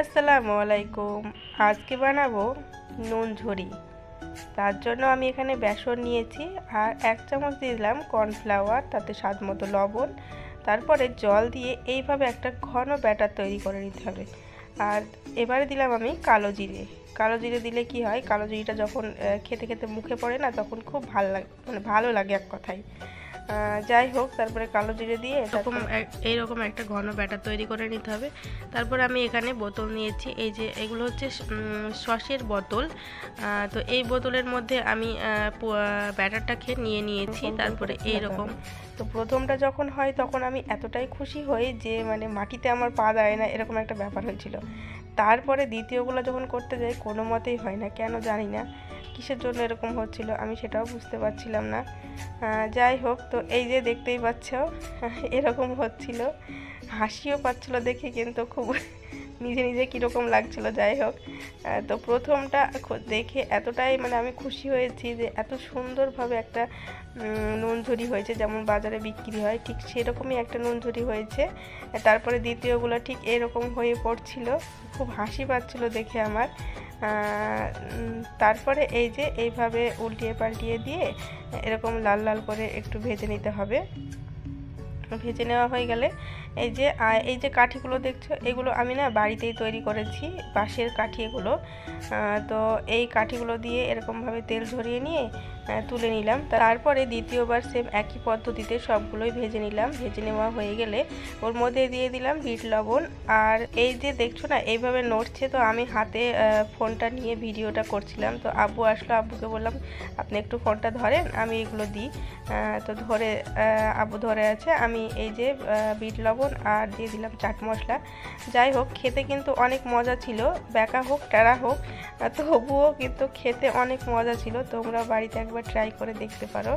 আসসালামু আলাইকুম। আজকে বানাবো নুন ঝুরি। তার জন্য আমি এখানে বেসন নিয়েছি আর 1 চামচ দিয়ে দিলাম কর্নফ্লাওয়ার, তাতে স্বাদ মতো লবণ। তারপরে জল দিয়ে এইভাবে একটা ঘন ব্যাটার তৈরি করে নিতে হবে। আর এবারে দিলাম আমি কালো জিরে। কালো জিরে দিলে কি হয়, কালো জিরেটা যখন খেতে খেতে মুখে পড়ে না, তখন খুব ভালো লাগে, মানে ভালো লাগে এক কথায়। যাই হোক, তারপরে কালো জিরে দিয়ে এইরকম একটা ঘন ব্যাটার তৈরি করে নিতে হবে। তারপর আমি এখানে বোতল নিয়েছি, এই যে এগুলো হচ্ছে সসের বোতল। তো এই বোতলের মধ্যে আমি ব্যাটারটাকে নিয়ে নিয়েছি। তারপরে এইরকম, তো প্রথমটা যখন হয় তখন আমি এতটাই খুশি হই যে মানে মাটিতে আমার পা দেয় না, এরকম একটা ব্যাপার হয়েছিল। তারপরে দ্বিতীয়গুলো যখন করতে যাই কোনো মতেই হয় না, কেন জানি না, কিসের জন্য এরকম হচ্ছিল আমি সেটাও বুঝতে পারছিলাম না। যাই হোক, তো এই যে দেখতেই পাচ্ছ এরকম হচ্ছিল, হাসিও পাচ্ছিল দেখে, কিন্তু খুব নিজে নিজে কীরকম লাগছিল। যাই হোক, তো প্রথমটা দেখে এতটাই মানে আমি খুশি হয়েছি যে এত সুন্দরভাবে একটা নুন ঝুরি হয়েছে, যেমন বাজারে বিক্রি হয় ঠিক সেরকমই একটা নুন ঝুরি হয়েছে। তারপরে দ্বিতীয়গুলো ঠিক এরকম হয়ে পড়ছিল, খুব হাসি পাচ্ছিল দেখে আমার। তারপরে এই যে এইভাবে উল্টিয়ে পাল্টিয়ে দিয়ে এরকম লাল লাল করে একটু ভেজে নিতে হবে। ভেজে নেওয়া হয়ে গেলে এই যে কাঠিগুলো দেখছো, এগুলো আমি না বাড়িতেই তৈরি করেছি, বাঁশের কাঠি এগুলো। তো এই কাঠিগুলো দিয়ে এরকমভাবে তেল ঝরিয়ে নিয়ে তুলে নিলাম। তারপরে দ্বিতীয়বার সেম একই পদ্ধতিতে সবগুলোই ভেজে নিলাম। ভেজে নেওয়া হয়ে গেলে ওর মধ্যে দিয়ে দিলাম বিট লবণ। আর এই যে দেখছো না এইভাবে নড়ছে, তো আমি হাতে ফোনটা নিয়ে ভিডিওটা করছিলাম। তো আব্বু আসলো, আব্বুকে বললাম আপনি একটু ফোনটা ধরেন, আমি এগুলো দিই। তো ধরে আব্বু ধরে আছে, আমি এই যে বিট লবণ আর দিয়ে দিলাম চাট মশলা। যাই হোক, খেতে কিন্তু অনেক মজা ছিল, ব্যাকা হোক টেরা হোক, তবুও কিন্তু খেতে অনেক মজা ছিল। তোমরা বাড়িতে একবার ট্রাই করে দেখতে পারো।